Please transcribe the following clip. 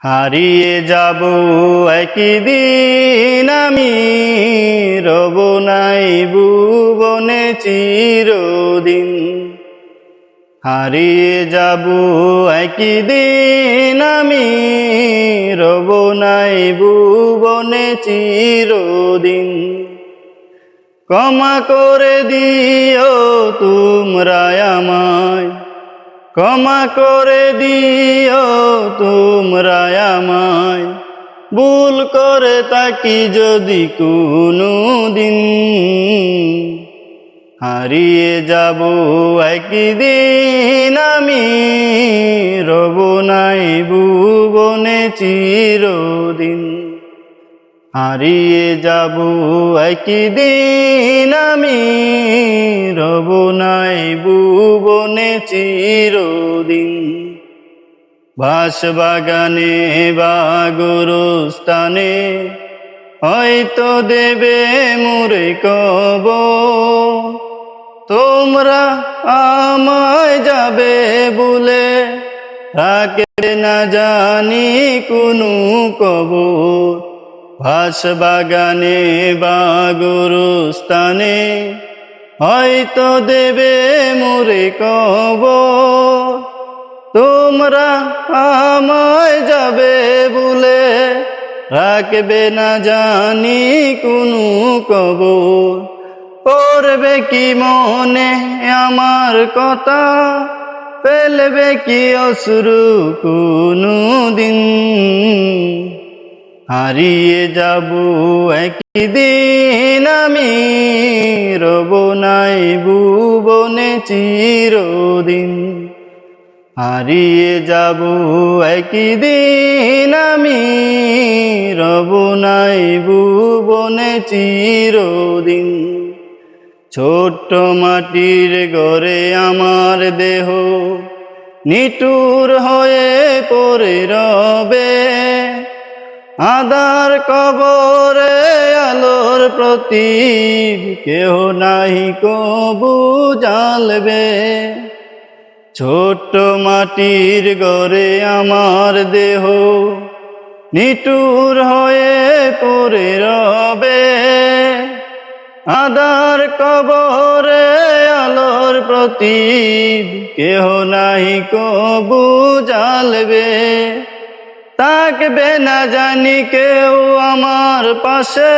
হারিয়ে যাব একদিন আমি, রব নাই ভুবনে চিরদিন। হারিয়ে যাব একদিন আমি, রব নাই ভুবনে চিরদিন। ক্ষমা করে দিও তোমরা আমায়, ক্ষমা করে দিও তোমরা আমায়, ভুল করে থাকি যদি কোনো দিন। হারিয়ে যাব একদিন আমি, রব নাই ভুবনে চিরদিন। হারিয়ে যাব একদিন আমি, রব নাই ভুবনে চিরদিন। বাঁশবাগানে বা গোরস্থানে হয়তো দেবে মোরে কবর, তোমরা আমায় যাবে বলে রাখবে না জানি কোনো কবর। বাঁশবাগানে বা গোরস্থানে হয়তো দেবে মোরে কবর, তোমরা আমায় যাবে বলে রাখবে না জানি কোনো কবর। করবে কি মনে আমার কথা, ফেলবে কি অশ্রু কোনো দিন। হারিয়ে যাব একদিন আমি, রব নাই ভুবনে চিরদিন। হারিয়ে যাব একদিন আমি, রব নাই ভুবনে চিরদিন। ছোট্ট মাটির ঘরে আমার দেহ নিঠুর হয়ে পড়ে রবে, আঁধার কবরে আলোর প্রদীপ কেহ নাহি কবু জ্বালবে। ছোট্ট মাটির ঘরে আমার দেহ নিঠুর হয়ে পড়ে রবে, আঁধার কবরে আলোর প্রদীপ কেহ নাহি কবু জ্বালবে। থাকবে না জানি কেউ আমার পাশে,